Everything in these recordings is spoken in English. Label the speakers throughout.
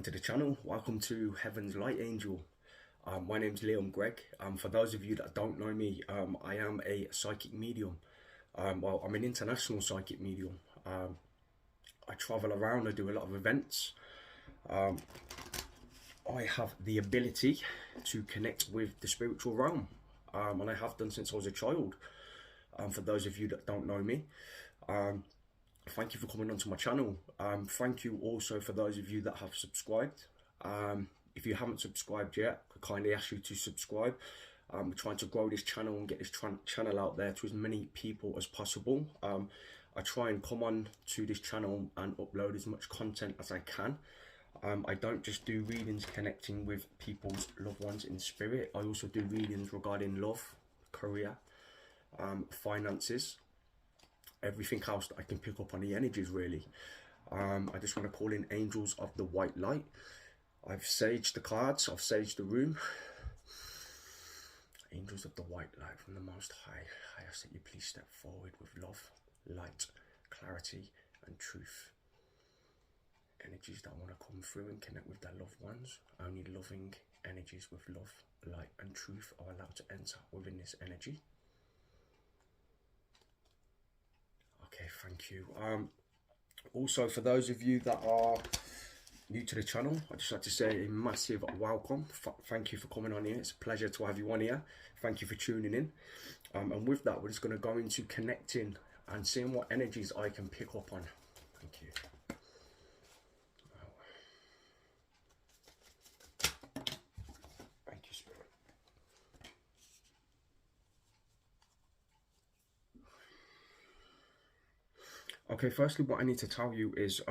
Speaker 1: to the channel. Welcome to Heaven's Light Angel. My name's Liam Gregg. For those of you that don't know me, I am a psychic medium. Well, I'm an international psychic medium. I travel around, I do a lot of events. I have the ability to connect with the spiritual realm, and I have done since I was a child. For those of you that don't know me, thank you for coming onto my channel. Thank you also for those of you that have subscribed. If you haven't subscribed yet, I kindly ask you to subscribe. We're trying to grow this channel and get this channel out there to as many people as possible. I try and come on to this channel and upload as much content as I can. I don't just do readings connecting with people's loved ones in spirit. I also do readings regarding love, career, finances, everything else that I can pick up on the energies, really. I just want to call in angels of the white light. I've saged the cards, I've saged the room. Angels of the white light from the Most High, I ask that you please step forward with love, light, clarity and truth. Energies that want to come through and connect with their loved ones. Only loving energies with love, light and truth are allowed to enter within this energy. Okay, thank you. Also, for those of you that are new to the channel, I'd just like to say a massive welcome. Thank you for coming on here. It's a pleasure to have you on here. Thank you for tuning in. And with that, we're just going to go into connecting and seeing what energies I can pick up on. Thank you. Thank you, Spirit. Okay, firstly, what I need to tell you is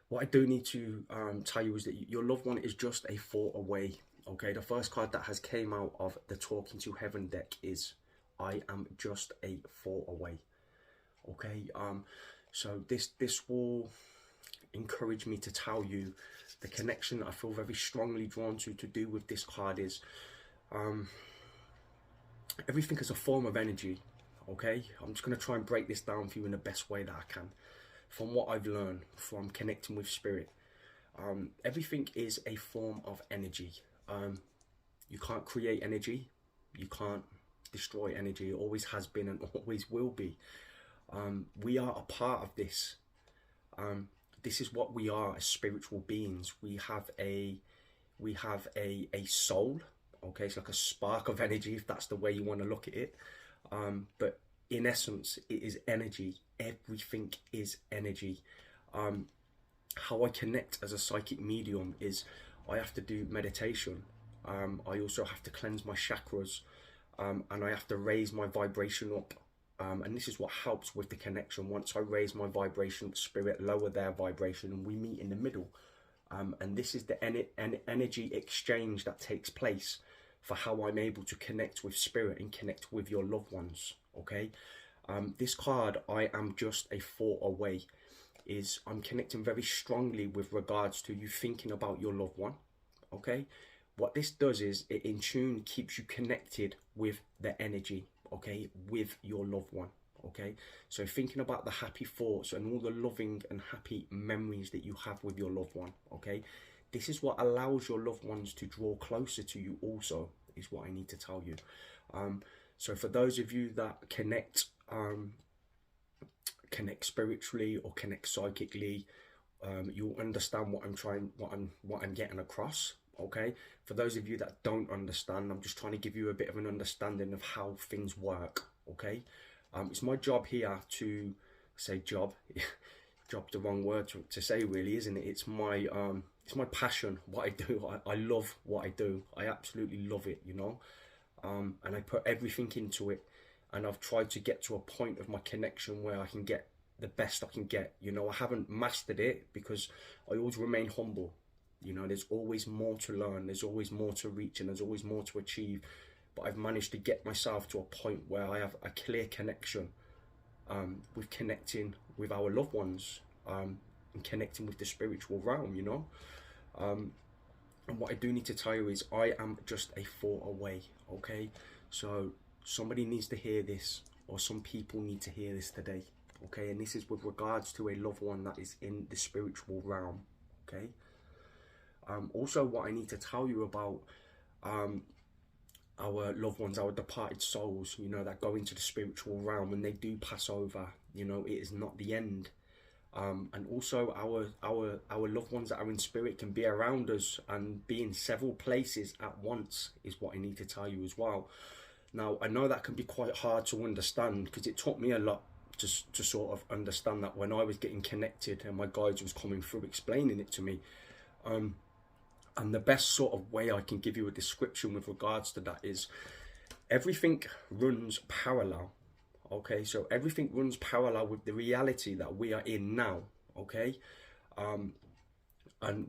Speaker 1: what I do need to tell you is that your loved one is just a thought away. Okay, the first card that has came out of the Talking to Heaven deck is I am just a thought away. Okay, so this will encourage me to tell you the connection I feel very strongly drawn to do with this card is everything is a form of energy. Okay, I'm just going to try and break this down for you in the best way that I can. From what I've learned from connecting with spirit, everything is a form of energy. You can't create energy, you can't destroy energy. It always has been and always will be. We are a part of this. This is what we are as spiritual beings. We have a soul. Okay, it's like a spark of energy, if that's the way you want to look at it. But in essence, it is energy. Everything is energy. How I connect as a psychic medium is I have to do meditation. I also have to cleanse my chakras, and I have to raise my vibration up. And this is what helps with the connection. Once I raise my vibration, spirit lower their vibration, and we meet in the middle. And this is the energy exchange that takes place for how I'm able to connect with spirit and connect with your loved ones. Okay, this card, I am just a thought away, is I'm connecting very strongly with regards to you thinking about your loved one. Okay, what this does is it in tune keeps you connected with the energy, okay, with your loved one. Okay, so thinking about the happy thoughts and all the loving and happy memories that you have with your loved one. Okay, this is what allows your loved ones to draw closer to you also, is what I need to tell you. So for those of you that connect spiritually or connect psychically, you'll understand what I'm getting across. Okay, for those of you that don't understand, I'm just trying to give you a bit of an understanding of how things work. Okay, it's my job here to say job's the wrong word to say, really, isn't it? It's my passion, what I do. I love what I do. I absolutely love it, you know. And I put everything into it, and I've tried to get to a point of my connection where I can get the best I can get. You know, I haven't mastered it because I always remain humble. You know, there's always more to learn, there's always more to reach, and there's always more to achieve. But I've managed to get myself to a point where I have a clear connection with connecting with our loved ones, and connecting with the spiritual realm, you know. And what I do need to tell you is I am just a thought away. Okay, so somebody needs to hear this, or some people need to hear this today. okay? And this is with regards to a loved one that is in the spiritual realm, okay? Also, what I need to tell you about our loved ones, our departed souls, you know, that go into the spiritual realm, and they do pass over, you know, it is not the end. And also our loved ones that are in spirit can be around us and be in several places at once, is what I need to tell you as well. Now, I know that can be quite hard to understand, because it took me a lot to sort of understand that when I was getting connected and my guides was coming through explaining it to me. And the best sort of way I can give you a description with regards to that is everything runs parallel. Okay, so everything runs parallel with the reality that we are in now. Okay, and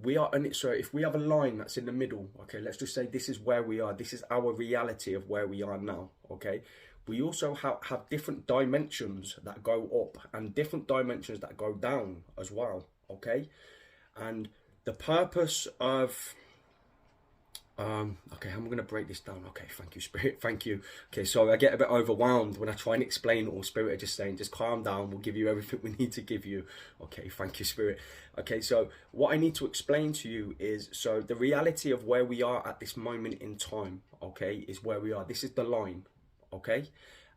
Speaker 1: we are in it. So if we have a line that's in the middle, okay, let's just say this is where we are. This is our reality of where we are now. Okay, we also have different dimensions that go up and different dimensions that go down as well. Okay, and the purpose of okay, I'm going to break this down. Okay, thank you, Spirit. Thank you. Okay, so I get a bit overwhelmed when I try and explain it all. Spirit are just saying, just calm down. We'll give you everything we need to give you. Okay, thank you, Spirit. Okay, so what I need to explain to you is, so the reality of where we are at this moment in time, okay, is where we are. This is the line, okay?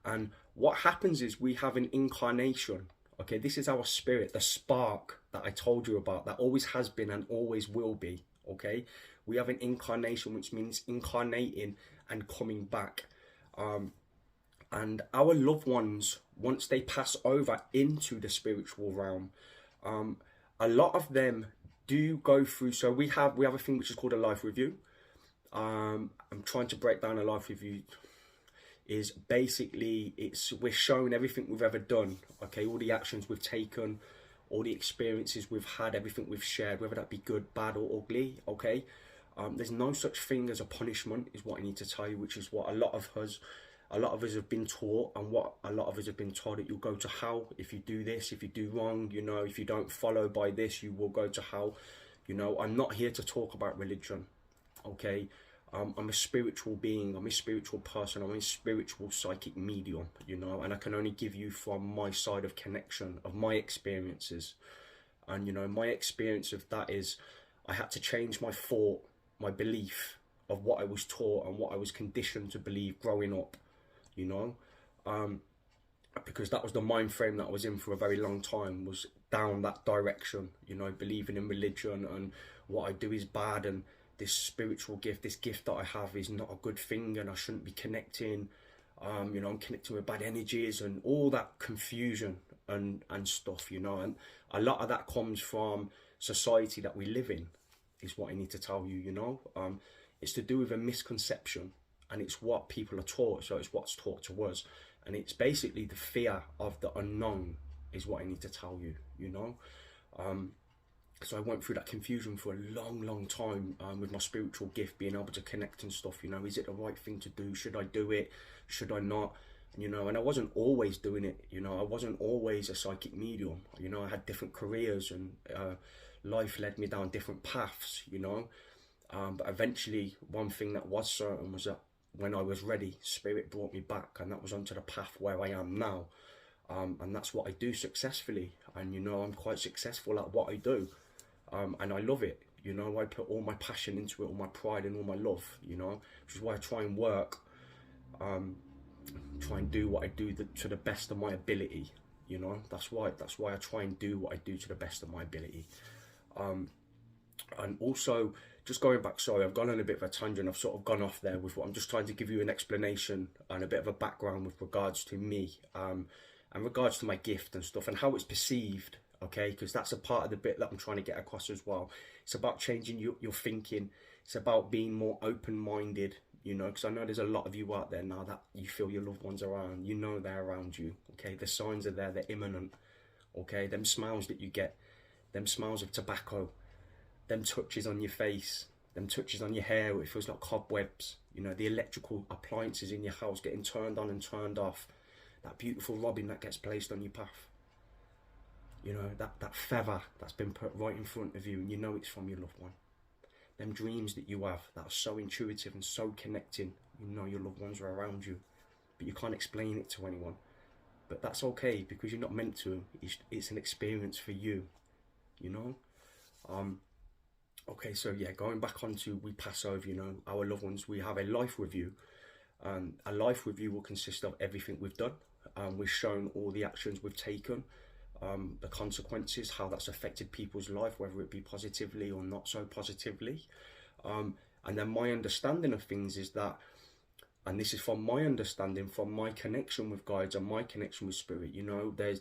Speaker 1: And what happens is we have an incarnation. Okay, this is our spirit, the spark that I told you about, that always has been and always will be, okay? We have an incarnation, which means incarnating and coming back. And our loved ones, once they pass over into the spiritual realm, a lot of them do go through, so we have a thing which is called a life review. I'm trying to break down a life review. Is basically, we're showing everything we've ever done, okay, all the actions we've taken, all the experiences we've had, everything we've shared, whether that be good, bad or ugly, okay. There's no such thing as a punishment, is what I need to tell you, which is what a lot of us have been taught, and what a lot of us have been told, that you'll go to hell if you do this, if you do wrong, you know, if you don't follow by this, you will go to hell. You know, I'm not here to talk about religion, okay. I'm a spiritual being, I'm a spiritual person, I'm a spiritual psychic medium, you know, and I can only give you from my side of connection, of my experiences. And, you know, my experience of that is I had to change my thought, my belief of what I was taught and what I was conditioned to believe growing up, you know, because that was the mind frame that I was in for a very long time, was down that direction, you know, believing in religion and what I do is bad, and this spiritual gift, this gift that I have is not a good thing, and I shouldn't be connecting. You know, I'm connecting with bad energies and all that confusion and stuff, you know, and a lot of that comes from society that we live in, is what I need to tell you, you know. It's to do with a misconception, and it's what people are taught, so it's what's taught to us, and it's basically the fear of the unknown, is what I need to tell you, you know. So I went through that confusion for a long time with my spiritual gift, being able to connect and stuff, you know. Is it the right thing to do? Should I do it? Should I not? You know, and I wasn't always doing it, you know. I wasn't always a psychic medium, you know. I had different careers, and life led me down different paths, you know. But eventually, one thing that was certain was that when I was ready, Spirit brought me back, and that was onto the path where I am now. And that's what I do successfully, and, you know, I'm quite successful at what I do. And I love it, you know. I put all my passion into it, all my pride and all my love, you know, which is why I try and work, try and do what I do to the best of my ability, you know. That's why I try and do what I do to the best of my ability. And also, just going back, sorry, I've gone on a bit of a tangent, I've sort of gone off there with what I'm just trying to give you an explanation and a bit of a background with regards to me, and regards to my gift and stuff, and how it's perceived. Okay, because that's a part of the bit that I'm trying to get across as well. It's about changing your thinking. It's about being more open-minded, you know, because I know there's a lot of you out there now that you feel your loved ones are around. You know they're around you, okay? The signs are there, they're imminent, okay? Them smiles that you get, them smiles of tobacco, them touches on your face, them touches on your hair, it feels like cobwebs, you know, the electrical appliances in your house getting turned on and turned off, that beautiful robin that gets placed on your path. You know, that feather that's been put right in front of you, and you know it's from your loved one. Them dreams that you have that are so intuitive and so connecting, you know your loved ones are around you, but you can't explain it to anyone. but that's okay because you're not meant to. It's an experience for you, you know. Okay, so yeah, going back onto we pass over, our loved ones. We have a life review. A life review will consist of everything we've done. We've shown all the actions we've taken, the consequences, how that's affected people's life, whether it be positively or not so positively. And then my understanding of things is that, and this is from my understanding, from my connection with guides and my connection with spirit,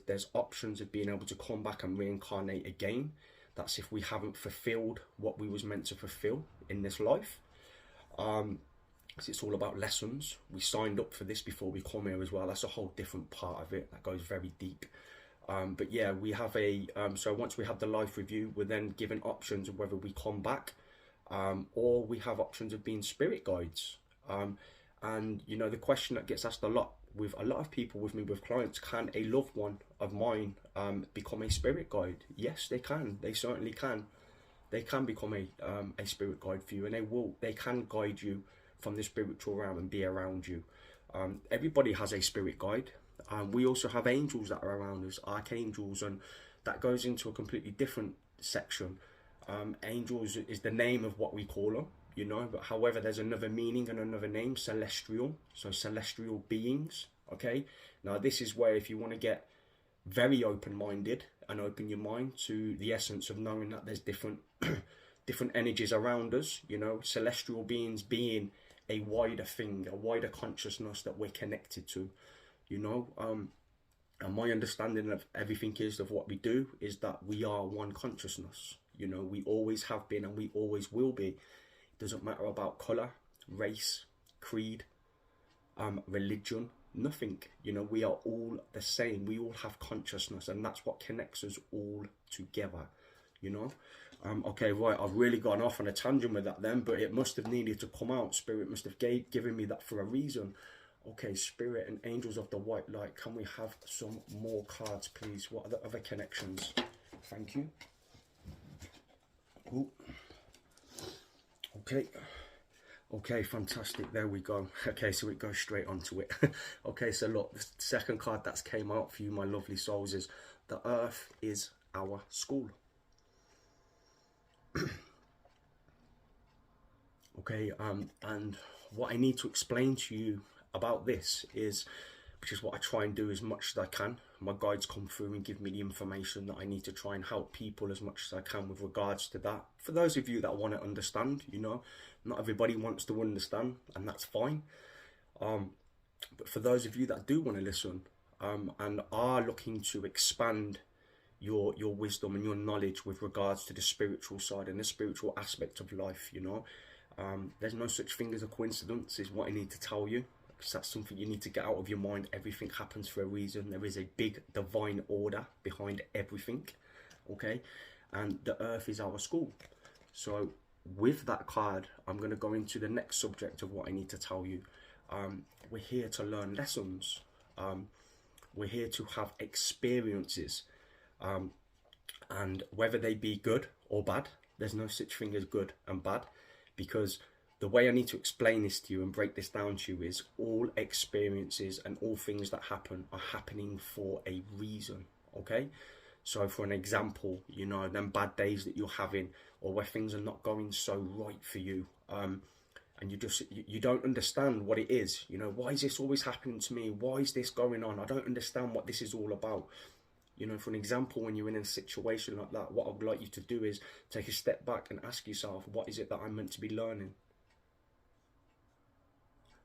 Speaker 1: there's options of being able to come back and reincarnate again. That's if we haven't fulfilled what we was meant to fulfill in this life. Because it's all about lessons. We signed up for this before we come here as well. That's a whole different part of it that goes very deep. But yeah, we have so once we have the life review, we're then given options of whether we come back, or we have options of being spirit guides. And the question that gets asked a lot with a lot of people, with me, with clients: can a loved one of mine become a spirit guide? Yes, they can. They certainly can. They can become a spirit guide for you, and they can guide you from the spiritual realm and be around you. Everybody has a spirit guide. We also have angels that are around us, archangels, and that goes into a completely different section. Angels is the name of what we call them, but however, there's another meaning and another name: celestial. So celestial beings. Okay, now this is where, if you want to get very open-minded and open your mind to the essence of knowing that there's different energies around us, celestial beings being a wider thing, a wider consciousness that we're connected to, and my understanding of everything of what we do is that we are one consciousness. We always have been and we always will be. It doesn't matter about colour, race, creed, religion, nothing. We are all the same. We all have consciousness, and that's what connects us all together. Okay, right, I've really gone off on a tangent with that then, but it must have needed to come out. Spirit must have given me that for a reason. Okay, Spirit and Angels of the White Light, can we have some more cards, please? What are the other connections? Thank you. Ooh. Okay, fantastic. There we go. Okay, so it goes straight onto it. Okay, so look, the second card that's came out for you, my lovely souls, is the Earth is our school. Okay, and what I need to explain to you about this is, which is what I try and do as much as I can. My guides come through and give me the information that I need to try and help people as much as I can with regards to that. For those of you that want to understand, not everybody wants to understand, and that's fine. But for those of you that do want to listen, and are looking to expand your wisdom and your knowledge with regards to the spiritual side and the spiritual aspect of life, there's no such thing as a coincidence, is what I need to tell you. Because that's something you need to get out of your mind. Everything happens for a reason. There is a big divine order behind everything. Okay, and the Earth is our school. So with that card, I'm going to go into the next subject of what I need to tell you. We're here to learn lessons. We're here to have experiences, and whether they be good or bad, there's no such thing as good and bad, because the way I need to explain this to you and break this down to you is all experiences and all things that happen are happening for a reason. Okay, so for an example, them bad days that you're having, or where things are not going so right for you, and you don't understand what it is. Why is this always happening to me? Why is this going on? I don't understand what this is all about. For an example, when you're in a situation like that, what I would like you to do is take a step back and ask yourself, what is it that I'm meant to be learning?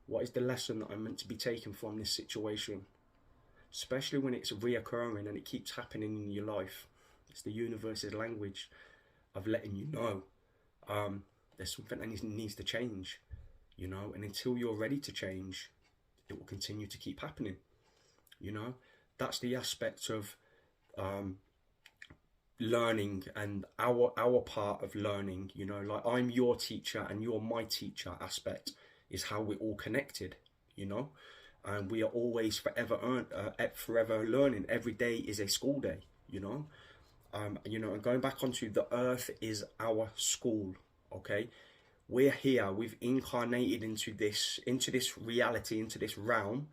Speaker 1: What is the lesson that I'm meant to be taking from this situation? Especially when it's reoccurring and it keeps happening in your life. It's the universe's language of letting you know there's something that needs to change, and until you're ready to change, it will continue to keep happening. That's the aspect of learning, and our part of learning, like I'm your teacher and you're my teacher aspect is how we're all connected, and we are always forever learning. Every day is a school day, and going back onto the Earth is our school. Okay, we're here, we've incarnated into this reality, into this realm,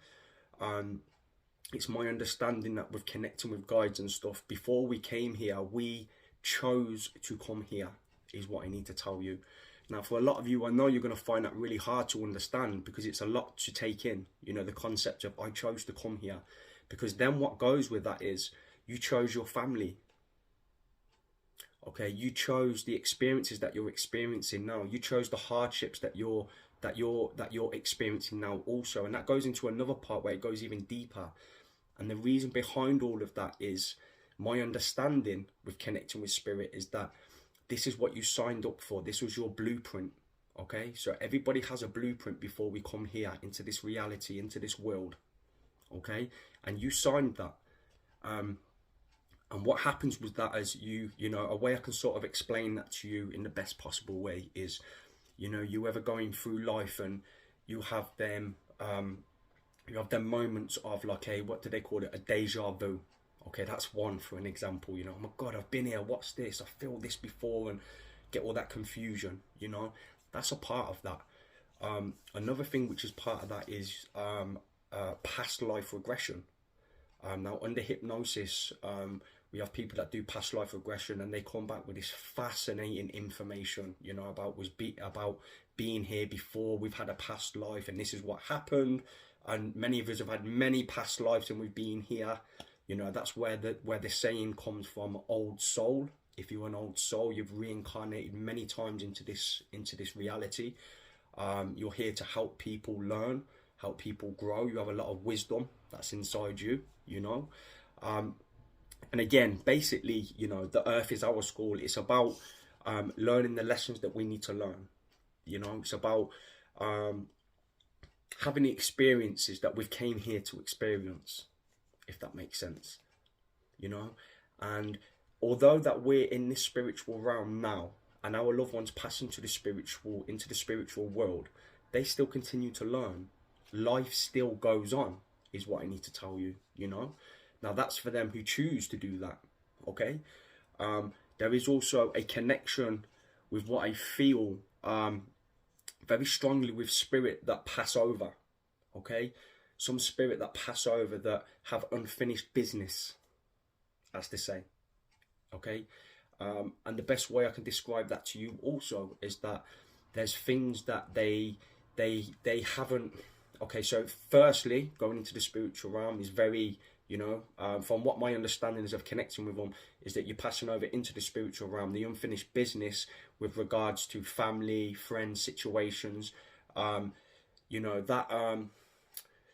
Speaker 1: it's my understanding that with connecting with guides and stuff, before we came here, we chose to come here, is what I need to tell you. Now, for a lot of you, I know you're going to find that really hard to understand, because it's a lot to take in, you know, the concept of I chose to come here. Because then what goes with that is you chose your family. Okay, you chose the experiences that you're experiencing now. You chose the hardships that you're experiencing now also. And that goes into another part where it goes even deeper. And the reason behind all of that is my understanding with connecting with spirit is that this is what you signed up for. This was your blueprint. Okay, so everybody has a blueprint before we come here into this reality, into this world. Okay, and you signed that. And what happens with that is you know, a way I can sort of explain that to you in the best possible way is, you know, you ever going through life and you have them moments of like what do they call it? A deja vu. Okay, that's one for an example, you know, oh my God, I've been here, what's this? I feel this before, and get all that confusion, you know, that's a part of that. Another thing which is part of that is past life regression. Now under hypnosis, we have people that do past life regression, and they come back with this fascinating information, you know, about being here before. We've had a past life, and this is what happened. And many of us have had many past lives, and we've been here. You know, that's where the saying comes from, old soul. If you're an old soul, you've reincarnated many times into this reality. You're here to help people learn, help people grow. You have a lot of wisdom that's inside you, you know. And again, basically, you know, the earth is our school. It's about learning the lessons that we need to learn. You know, it's about having the experiences that we came here to experience, if that makes sense, you know. And although that we're in this spiritual realm now, and our loved ones pass into the spiritual world, they still continue to learn. Life still goes on, is what I need to tell you, you know. Now that's for them who choose to do that, okay. There is also a connection with what I feel very strongly with spirit that pass over, okay. Some spirit that pass over that have unfinished business, as they say, okay. And the best way I can describe that to you also is that there's things that they haven't. Okay, so firstly, going into the spiritual realm is very, you know, from what my understanding is of connecting with them, is that you're passing over into the spiritual realm, the unfinished business with regards to family, friends, situations, you know, that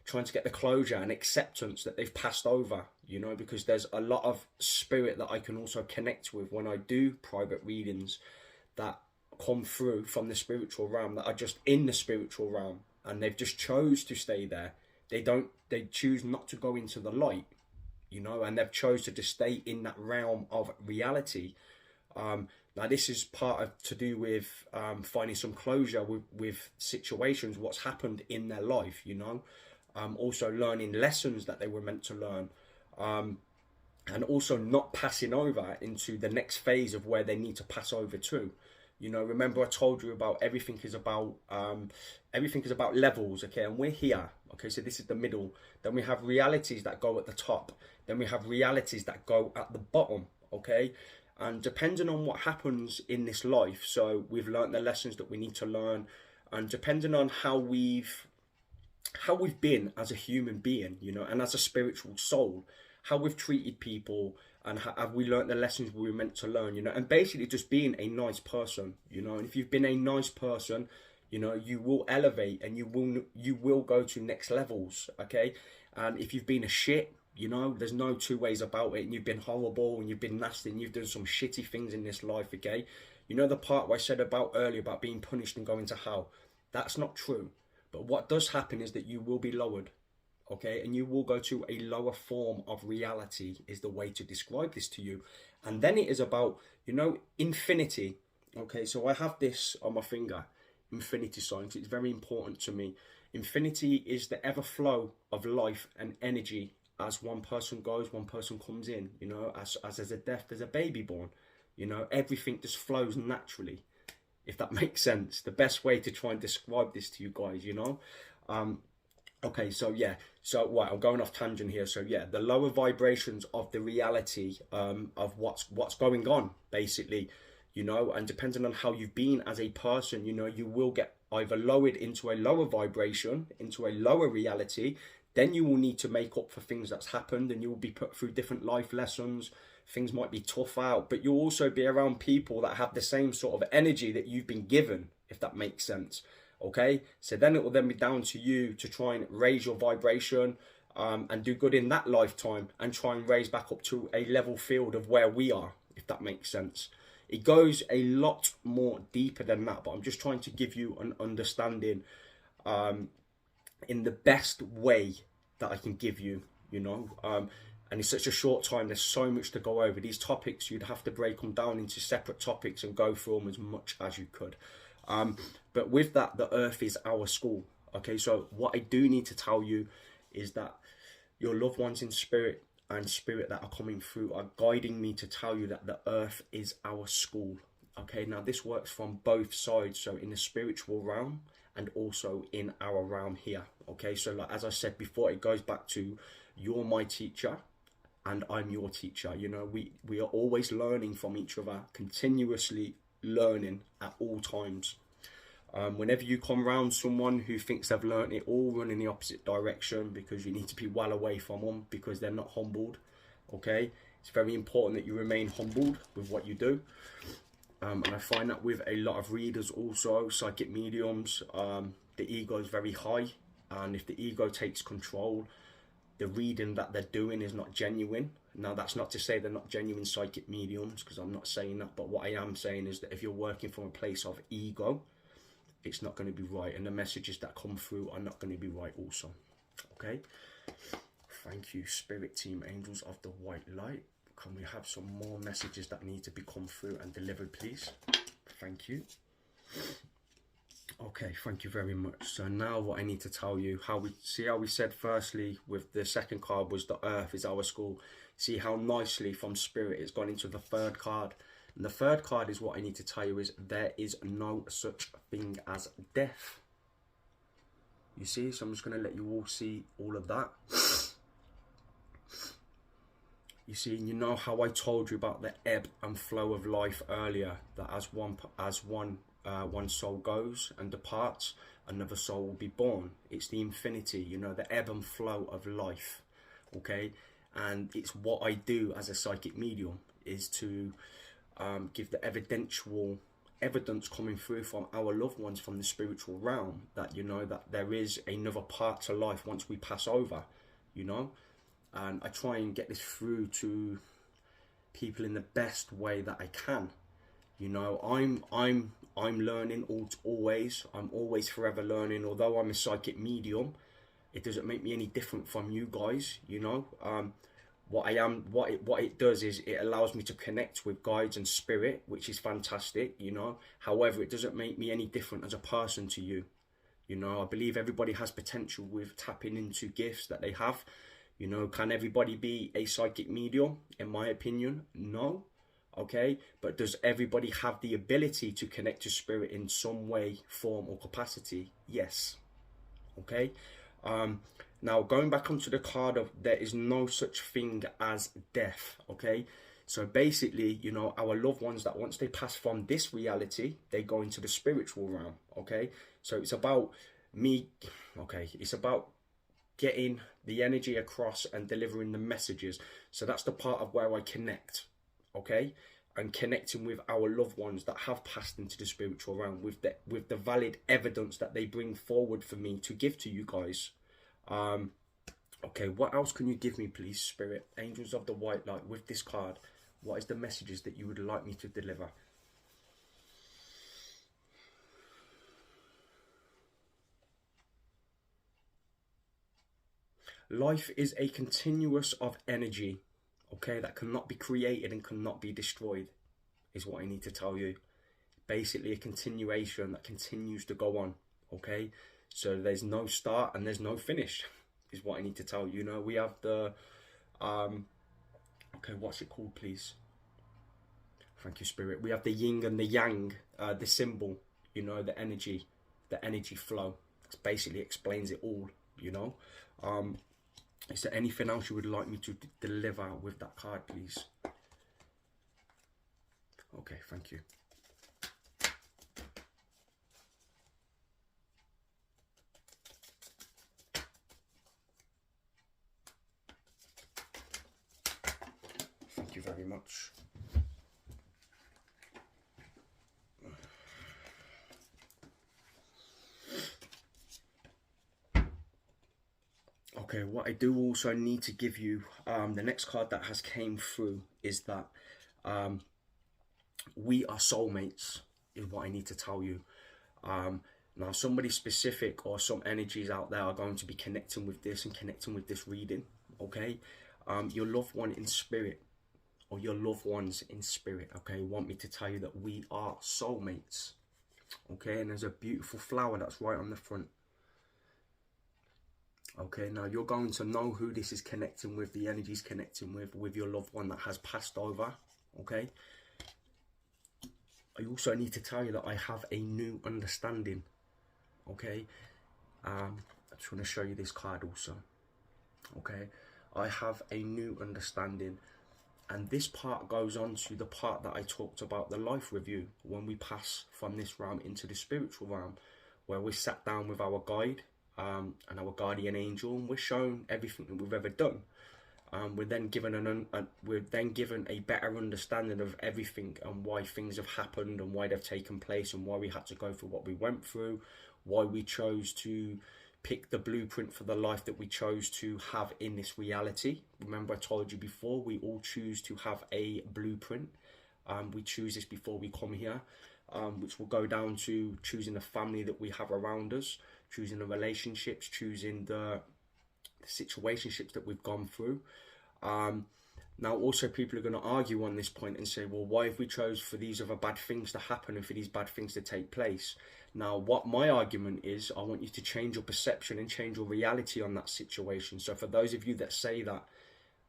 Speaker 1: trying to get the closure and acceptance that they've passed over, you know, because there's a lot of spirit that I can also connect with when I do private readings that come through from the spiritual realm, that are just in the spiritual realm, and they've just chose to stay there. They choose not to go into the light, you know, and they've chose to just stay in that realm of reality. Now this is to do with finding some closure with situations, what's happened in their life, you know. Also learning lessons that they were meant to learn, and also not passing over into the next phase of where they need to pass over to. You know, remember I told you about everything is about levels, okay? And we're here, okay? So this is the middle. Then we have realities that go at the top. Then we have realities that go at the bottom, okay? And depending on what happens in this life, so we've learned the lessons that we need to learn, and depending on how we've been as a human being, you know, and as a spiritual soul, how we've treated people, and have we learned the lessons we were meant to learn, you know, and basically just being a nice person, you know. And if you've been a nice person, you know, you will elevate, and you will go to next levels, okay. And if you've been a shit, you know, there's no two ways about it, and you've been horrible, and you've been nasty, and you've done some shitty things in this life, okay. You know, the part where I said about earlier about being punished and going to hell, that's not true. But what does happen is that you will be lowered, okay, and you will go to a lower form of reality, is the way to describe this to you. And then it is about, you know, infinity, okay. So I have this on my finger, infinity signs. It's very important to me. Infinity is the ever flow of life and energy. As one person goes, one person comes in, you know, as there's a death, there's a baby born, you know, everything just flows naturally, if that makes sense. The best way to try and describe this to you guys, you know. Okay, so yeah, so right, I'm going off tangent here. So yeah, the lower vibrations of the reality of what's going on, basically, you know, and depending on how you've been as a person, you know, you will get either lowered into a lower vibration, into a lower reality. Then you will need to make up for things that's happened, and you will be put through different life lessons. Things might be tough out, but you'll also be around people that have the same sort of energy that you've been given, if that makes sense. Okay, so then it will then be down to you to try and raise your vibration, and do good in that lifetime, and try and raise back up to a level field of where we are, if that makes sense. It goes a lot more deeper than that, but I'm just trying to give you an understanding in the best way that I can give you, you know. And in such a short time, there's so much to go over. These topics, you'd have to break them down into separate topics and go through them as much as you could. But with that, the earth is our school. Okay, so what I do need to tell you is that your loved ones in spirit and spirit that are coming through are guiding me to tell you that the earth is our school. Okay, now this works from both sides, so in the spiritual realm and also in our realm here. Okay, so like as I said before, it goes back to you're my teacher and I'm your teacher. You know, we are always learning from each other, continuously learning at all times. Whenever you come around someone who thinks they've learned it all, run in the opposite direction, because you need to be well away from them, because they're not humbled. Okay, it's very important that you remain humbled with what you do. And I find that with a lot of readers also, psychic mediums, the ego is very high, and if the ego takes control, the reading that they're doing is not genuine. Now, that's not to say they're not genuine psychic mediums, because I'm not saying that, but what I am saying is that if you're working from a place of ego, it's not going to be right, and the messages that come through are not going to be right also. Okay, thank you, spirit team, angels of the white light. Can we have some more messages that need to be come through and delivered, please? Thank you. Okay, thank you very much. So now what I need to tell you, how we said firstly with the second card was the earth is our school. See how nicely from spirit it's gone into the third card. And the third card is what I need to tell you is there is no such thing as death. You see, so I'm just going to let you all see all of that. You see, you know how I told you about the ebb and flow of life earlier, that as one soul goes and departs, another soul will be born. It's the infinity, you know, the ebb and flow of life. Okay, and it's what I do as a psychic medium is to give the evidence coming through from our loved ones from the spiritual realm, that you know that there is another part to life once we pass over, you know. And I try and get this through to people in the best way that I can. You know, I'm learning always. I'm always forever learning. Although I'm a psychic medium, it doesn't make me any different from you guys. You know, what it does is it allows me to connect with guides and spirit, which is fantastic. You know, however, it doesn't make me any different as a person to you. You know, I believe everybody has potential with tapping into gifts that they have. You know, can everybody be a psychic medium? In my opinion, no. Okay, but does everybody have the ability to connect to spirit in some way, form, or capacity? Yes. Okay. Now going back onto the card of there is no such thing as death. Okay, so basically, you know, our loved ones that once they pass from this reality, they go into the spiritual realm. Okay, so it's about me. Okay, it's about getting the energy across and delivering the messages. So that's the part of where I connect. Okay, and connecting with our loved ones that have passed into the spiritual realm with the valid evidence that they bring forward for me to give to you guys. Okay, what else can you give me, please, spirit, angels of the white light, with this card? What is the messages that you would like me to deliver? Life is a continuous of energy, okay, that cannot be created and cannot be destroyed, is what I need to tell you. Basically a continuation that continues to go on, okay? So there's no start and there's no finish, is what I need to tell you. You know, we have the, okay, what's it called, please? Thank you, spirit. We have the yin and the yang, the symbol, you know, the energy flow. That basically explains it all, you know. Is there anything else you would like me to deliver with that card, please? Okay, thank you. Thank you very much. Okay, what I do also need to give you, the next card that has came through is that we are soulmates, is what I need to tell you. Now, somebody specific or some energies out there are going to be connecting with this and connecting with this reading, okay? Your loved one in spirit, or your loved ones in spirit, okay, want me to tell you that we are soulmates, okay? And there's a beautiful flower that's right on the front. Okay, now you're going to know who this is connecting with, the energy's connecting with your loved one that has passed over, okay? I also need to tell you that I have a new understanding, okay? I just want to show you this card also, okay? I have a new understanding, and this part goes on to the part that I talked about, the life review, when we pass from this realm into the spiritual realm, where we sat down with our guide, and our guardian angel, and we're shown everything that we've ever done. We're then given a better understanding of everything and why things have happened and why they've taken place and why we had to go through what we went through, why we chose to pick the blueprint for the life that we chose to have in this reality. Remember, I told you before, we all choose to have a blueprint. We choose this before we come here, which will go down to choosing the family that we have around us, choosing the relationships, choosing the situationships that we've gone through. Now, also, people are going to argue on this point and say, well, why have we chose for these other bad things to happen and for these bad things to take place? Now, what my argument is, I want you to change your perception and change your reality on that situation. So for those of you that say that,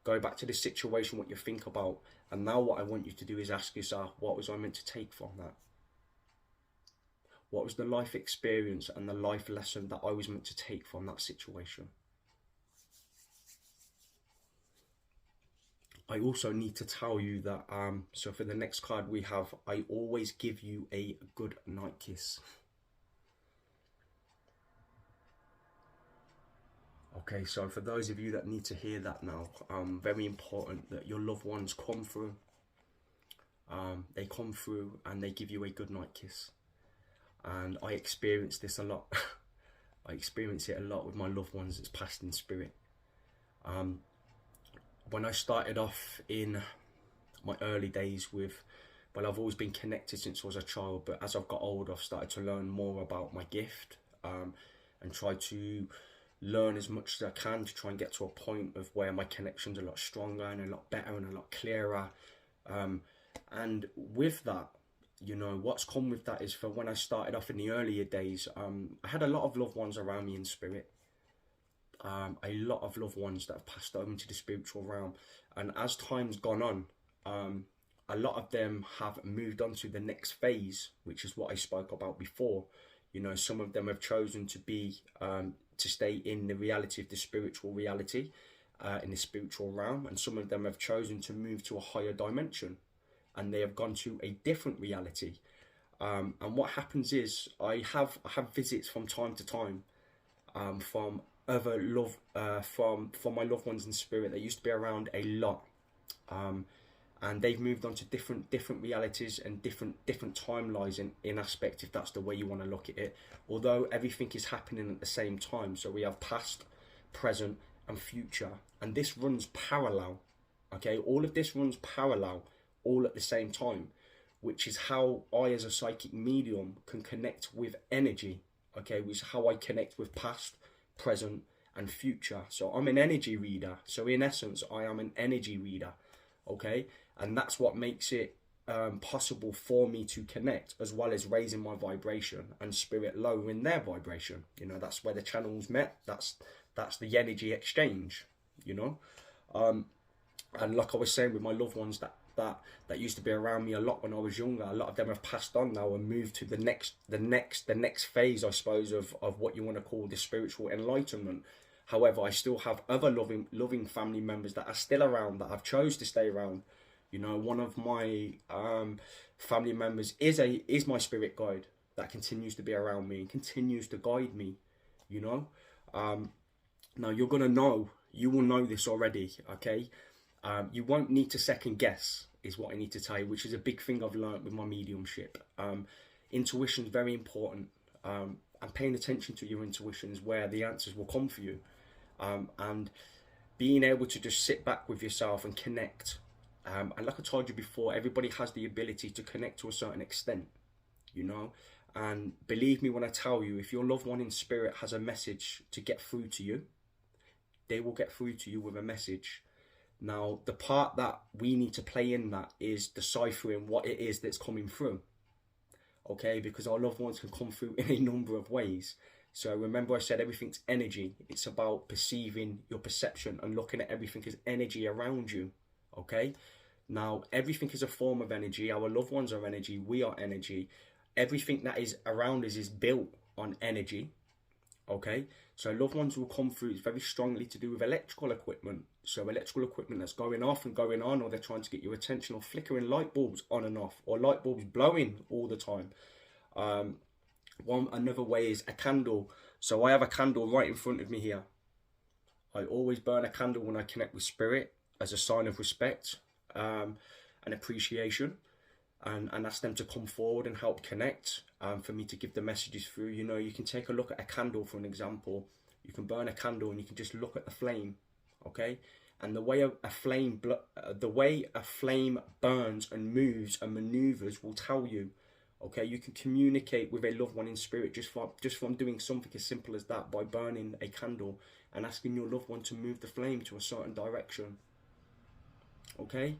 Speaker 1: go back to the situation, what you think about, and now what I want you to do is ask yourself, what was I meant to take from that? What was the life experience and the life lesson that I was meant to take from that situation? I also need to tell you that, so for the next card we have, I always give you a good night kiss. Okay, so for those of you that need to hear that now, very important that your loved ones come through. They come through and they give you a good night kiss. And I experience this a lot. I experience it a lot with my loved ones that's passed in spirit. When I started off in my early days with, well, I've always been connected since I was a child, but as I've got older, I've started to learn more about my gift, and try to learn as much as I can to try and get to a point of where my connection's a lot stronger and a lot better and a lot clearer. And with that, you know, what's come with that is, for when I started off in the earlier days, I had a lot of loved ones around me in spirit. A lot of loved ones that have passed over into the spiritual realm. And as time's gone on, a lot of them have moved on to the next phase, which is what I spoke about before. You know, some of them have chosen to be, to stay in the reality of the spiritual reality, in the spiritual realm. And some of them have chosen to move to a higher dimension, and they have gone to a different reality. And what happens is, I have visits from time to time, from other from my loved ones in spirit. They used to be around a lot, and they've moved on to different realities and different timelines in aspect, if that's the way you want to look at it. Although everything is happening at the same time, so we have past, present, and future, and this runs parallel. Okay, all of this runs parallel, all at the same time, which is how I, as a psychic medium, can connect with energy. Okay, which is how I connect with past, present, and future. So I'm an energy reader. So in essence, I am an energy reader. Okay, and that's what makes it possible for me to connect, as well as raising my vibration and spirit lowering their vibration. You know, that's where the channels met. That's the energy exchange. You know, and like I was saying with my loved ones that that used to be around me a lot when I was younger. A lot of them have passed on now and moved to the next phase, I suppose, of what you want to call the spiritual enlightenment. However, I still have other loving family members that are still around, that I've chose to stay around. You know, one of my family members is my spirit guide that continues to be around me and continues to guide me. You know, now you will know this already. Okay, you won't need to second guess, is what I need to tell you, which is a big thing I've learned with my mediumship. Intuition is very important, and paying attention to your intuition is where the answers will come for you. And being able to just sit back with yourself and connect. And like I told you before, everybody has the ability to connect to a certain extent, you know. And believe me when I tell you, if your loved one in spirit has a message to get through to you, they will get through to you with a message. Now, the part that we need to play in that is deciphering what it is that's coming through. Okay, because our loved ones can come through in a number of ways. So remember I said everything's energy. It's about perceiving your perception and looking at everything as energy around you. Okay, now everything is a form of energy. Our loved ones are energy. We are energy. Everything that is around us is built on energy. Okay, so loved ones will come through. It's very strongly to do with electrical equipment. So electrical equipment that's going off and going on, or they're trying to get your attention, or flickering light bulbs on and off, or light bulbs blowing all the time. Another way is a candle. So I have a candle right in front of me here. I always burn a candle when I connect with spirit as a sign of respect and appreciation, and ask them to come forward and help connect, for me to give the messages through. You know, you can take a look at a candle for an example. You can burn a candle and you can just look at the flame, okay? And the way a flame burns and moves and maneuvers will tell you. Okay, you can communicate with a loved one in spirit just from doing something as simple as that, by burning a candle and asking your loved one to move the flame to a certain direction. Okay,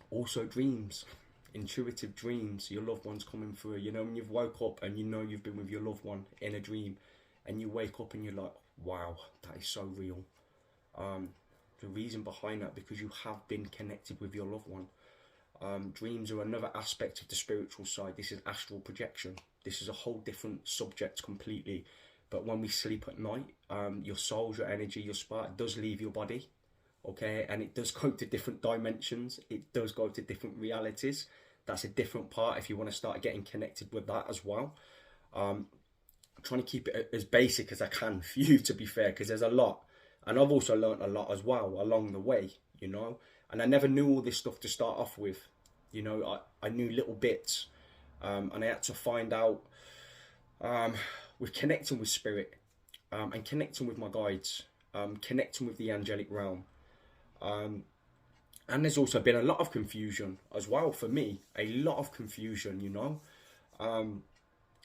Speaker 1: also dreams, intuitive dreams, your loved one's coming through. You know, when you've woke up and you know you've been with your loved one in a dream, and you wake up and you're like, wow, that is so real. The reason behind that, because you have been connected with your loved one. Dreams are another aspect of the spiritual side. This is astral projection. This is a whole different subject completely. But when we sleep at night, your soul, your energy, your spark does leave your body. Okay, and it does go to different dimensions. It does go to different realities. That's a different part if you want to start getting connected with that as well. I'm trying to keep it as basic as I can for you, to be fair, because there's a lot. And I've also learned a lot as well along the way, you know. And I never knew all this stuff to start off with. You know, I knew little bits. And I had to find out, with connecting with spirit, and connecting with my guides, connecting with the angelic realm. And there's also been a lot of confusion as well for me. A lot of confusion, you know.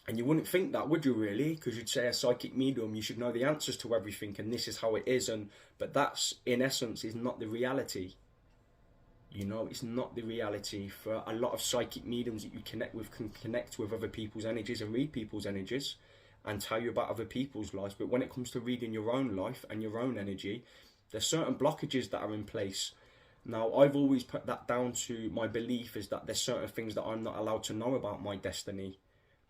Speaker 1: And you wouldn't think that, would you, really? Because you'd say a psychic medium, you should know the answers to everything, and this is how it is. But that's, in essence, is not the reality. You know, it's not the reality. For a lot of psychic mediums that you connect with can connect with other people's energies and read people's energies and tell you about other people's lives. But when it comes to reading your own life and your own energy, there's certain blockages that are in place. Now, I've always put that down to my belief is that there's certain things that I'm not allowed to know about my destiny,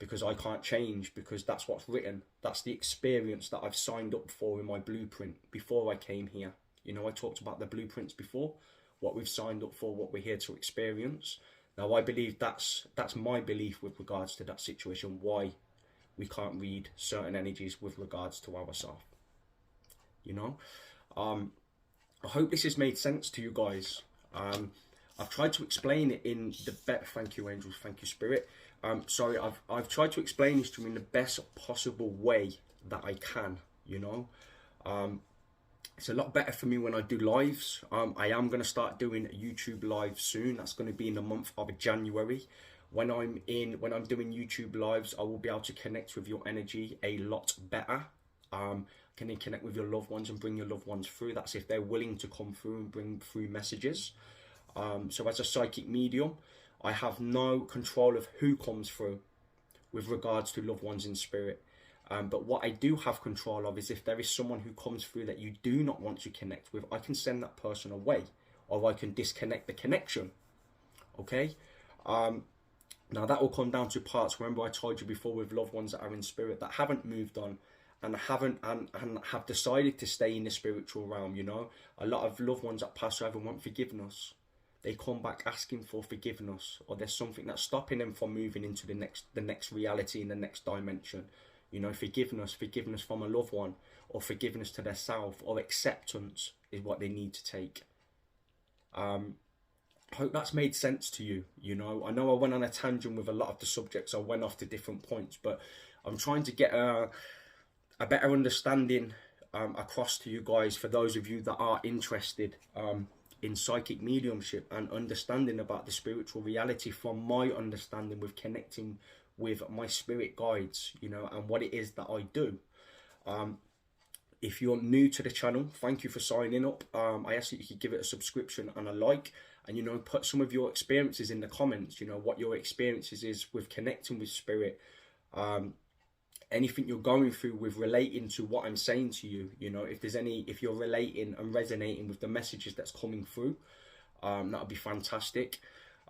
Speaker 1: because I can't change, because that's what's written. That's the experience that I've signed up for in my blueprint before I came here. You know, I talked about the blueprints before, what we've signed up for, what we're here to experience. Now, I believe that's my belief with regards to that situation, why we can't read certain energies with regards to ourselves. You know, I hope this has made sense to you guys. I've tried to explain it in the best. Thank you, angels. Thank you, spirit. Sorry, I've tried to explain this to you in the best possible way that I can. You know, it's a lot better for me when I do lives. I am going to start doing YouTube lives soon. That's going to be in the month of January. When I'm doing YouTube lives, I will be able to connect with your energy a lot better. Can you connect with your loved ones and bring your loved ones through? That's if they're willing to come through and bring through messages. So as a psychic medium, I have no control of who comes through with regards to loved ones in spirit. But what I do have control of is if there is someone who comes through that you do not want to connect with, I can send that person away. or I can disconnect the connection. Okay. Now that will come down to parts. Remember, I told you before, with loved ones that are in spirit that haven't moved on and have decided to stay in the spiritual realm. You know, a lot of loved ones that pass over want forgiveness. They come back asking for forgiveness, or there's something that's stopping them from moving into the next reality, in the next dimension. You know, forgiveness from a loved one, or forgiveness to their self, or acceptance is what they need to take. I hope that's made sense to you. You know, I went on a tangent with a lot of the subjects. I went off to different points, but I'm trying to get a better understanding across to you guys, for those of you that are interested in psychic mediumship and understanding about the spiritual reality, from my understanding with connecting with my spirit guides, you know, and what it is that I do. If you're new to the channel, thank you for signing up. I ask that you could give it a subscription and a like, and, you know, put some of your experiences in the comments, you know, what your experiences is with connecting with spirit, anything you're going through with relating to what I'm saying to you. You know, if you're relating and resonating with the messages that's coming through, that would be fantastic.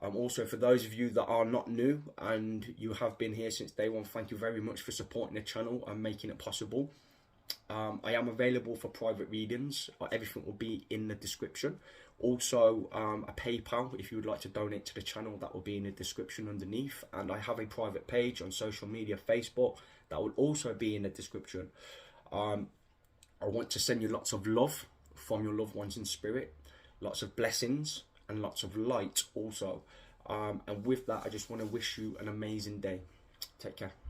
Speaker 1: Also, for those of you that are not new and you have been here since day one, thank you very much for supporting the channel and making it possible. I am available for private readings. Everything will be in the description. Also, a PayPal, if you would like to donate to the channel, that will be in the description underneath. And I have a private page on social media, Facebook, that will also be in the description. I want to send you lots of love from your loved ones in spirit, lots of blessings and lots of light also. And with that, I just want to wish you an amazing day. Take care.